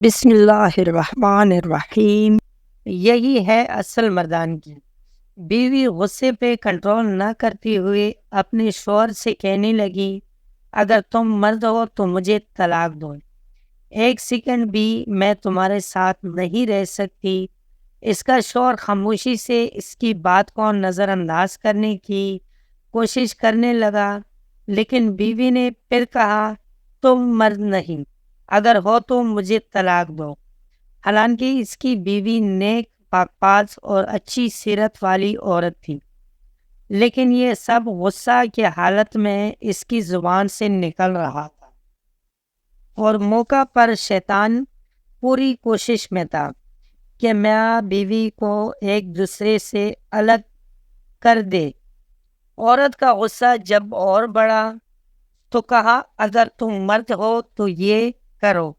بسم اللہ الرحمن الرحیم۔ یہی ہے اصل مردانگی۔ بیوی غصے پہ کنٹرول نہ کرتے ہوئے اپنے شوہر سے کہنے لگی، اگر تم مرد ہو تو مجھے طلاق دو، ایک سیکنڈ بھی میں تمہارے ساتھ نہیں رہ سکتی۔ اس کا شوہر خاموشی سے اس کی بات کو نظر انداز کرنے کی کوشش کرنے لگا، لیکن بیوی نے پھر کہا، تم مرد نہیں، اگر ہو تو مجھے طلاق دو۔ حالانکہ اس کی بیوی نیک، پاک باز اور اچھی سیرت والی عورت تھی، لیکن یہ سب غصہ کی حالت میں اس کی زبان سے نکل رہا تھا، اور موقع پر شیطان پوری کوشش میں تھا کہ میاں بیوی کو ایک دوسرے سے الگ کر دے۔ عورت کا غصہ جب اور بڑھا تو کہا، اگر تم مرد ہو تو یہ کرو،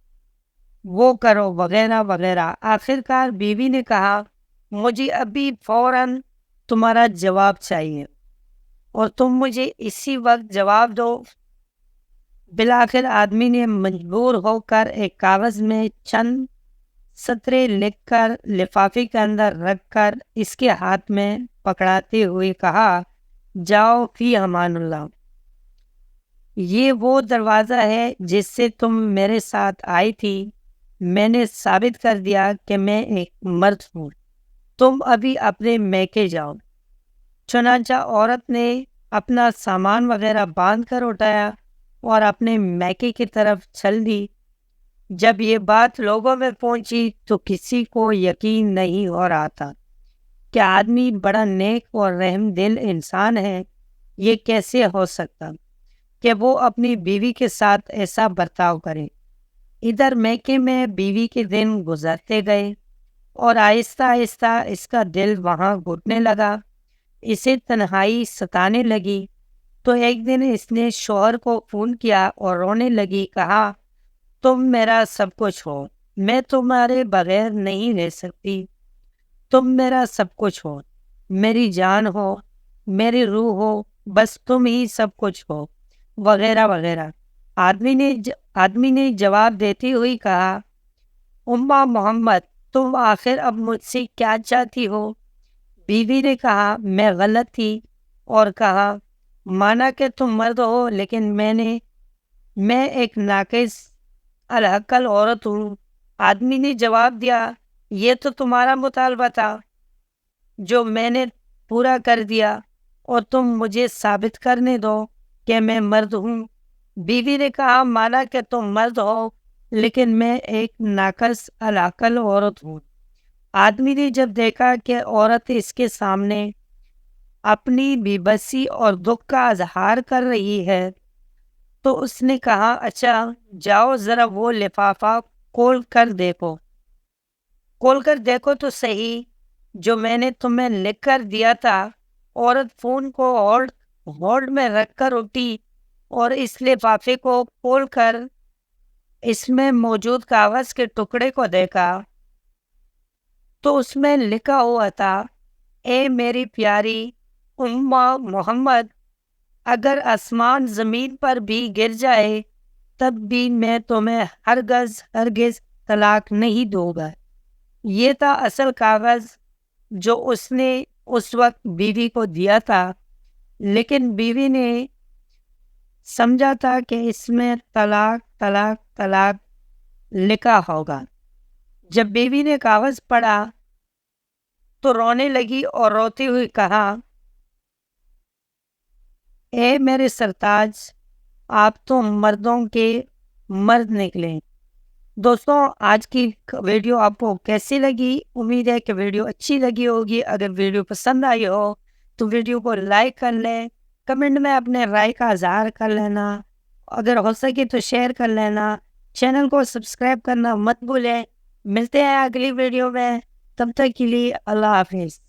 وہ کرو، وغیرہ وغیرہ۔ آخر کار بیوی نے کہا، مجھے ابھی فوراً تمہارا جواب چاہیے اور تم مجھے اسی وقت جواب دو۔ بالآخر آدمی نے مجبور ہو کر ایک کاغذ میں چند سطریں لکھ کر لفافے کے اندر رکھ کر اس کے ہاتھ میں پکڑاتے ہوئے کہا، جاؤ فی امان اللہ۔ یہ وہ دروازہ ہے جس سے تم میرے ساتھ آئی تھی۔ میں نے ثابت کر دیا کہ میں ایک مرد ہوں، تم ابھی اپنے میکے جاؤ۔ چنانچہ عورت نے اپنا سامان وغیرہ باندھ کر اٹھایا اور اپنے میکے کی طرف چل دی۔ جب یہ بات لوگوں میں پہنچی تو کسی کو یقین نہیں ہو رہا تھا کہ آدمی بڑا نیک اور رحم دل انسان ہے۔ یہ کیسے ہو سکتا کہ وہ اپنی بیوی کے ساتھ ایسا برتاؤ کرے؟ ادھر میکے میں بیوی کے دن گزرتے گئے اور آہستہ آہستہ اس کا دل وہاں گھٹنے لگا، اسے تنہائی ستانے لگی۔ تو ایک دن اس نے شوہر کو فون کیا اور رونے لگی، کہا، تم میرا سب کچھ ہو، میں تمہارے بغیر نہیں رہ سکتی، تم میرا سب کچھ ہو، میری جان ہو، میری روح ہو، بس تم ہی سب کچھ ہو، وغیرہ وغیرہ۔ آدمی نے جواب دیتے ہوئے کہا، اماں محمد، تم آخر اب مجھ سے کیا چاہتی ہو؟ بیوی نے کہا، میں غلط تھی، اور کہا، مانا کہ تم مرد ہو، لیکن میں ایک ناقص العقل عورت ہوں۔ آدمی نے جواب دیا، یہ تو تمہارا مطالبہ تھا جو میں نے پورا کر دیا، اور تم مجھے ثابت کرنے دو کہ میں مرد ہوں۔ بیوی نے کہا، مانا کہ تم مرد ہو، لیکن میں ایک ناقص العقل عورت ہوں۔ آدمی نے جب دیکھا کہ عورت اس کے سامنے اپنی بے بسی اور دکھ کا اظہار کر رہی ہے تو اس نے کہا، اچھا جاؤ ذرا وہ لفافہ کھول کر دیکھو تو صحیح جو میں نے تمہیں لکھ کر دیا تھا۔ عورت فون کو ہولڈ میں رکھ کر اٹھی اور اس لفافے کو کھول کر اس میں موجود کاغذ کے ٹکڑے کو دیکھا تو اس میں لکھا ہوا تھا، اے میری پیاری اماں محمد، اگر آسمان زمین پر بھی گر جائے تب بھی میں تمہیں ہرگز طلاق نہیں دوں گا۔ یہ تھا اصل کاغذ جو اس نے اس وقت بیوی کو دیا تھا، لیکن بیوی نے سمجھا تھا کہ اس میں طلاق طلاق طلاق لکھا ہوگا۔ جب بیوی نے کاغذ پڑھا تو رونے لگی اور روتے ہوئے کہا، اے میرے سرتاج، آپ تو مردوں کے مرد نکلے۔ دوستوں، آج کی ویڈیو آپ کو کیسی لگی؟ امید ہے کہ ویڈیو اچھی لگی ہوگی۔ اگر ویڈیو پسند آئی ہو تو ویڈیو کو لائک کر لیں، کمنٹ میں اپنے رائے کا اظہار کر لینا، اگر ہو سکے تو شیئر کر لینا، چینل کو سبسکرائب کرنا مت بھولیں۔ ملتے ہیں اگلی ویڈیو میں، تب تک کے لیے اللہ حافظ۔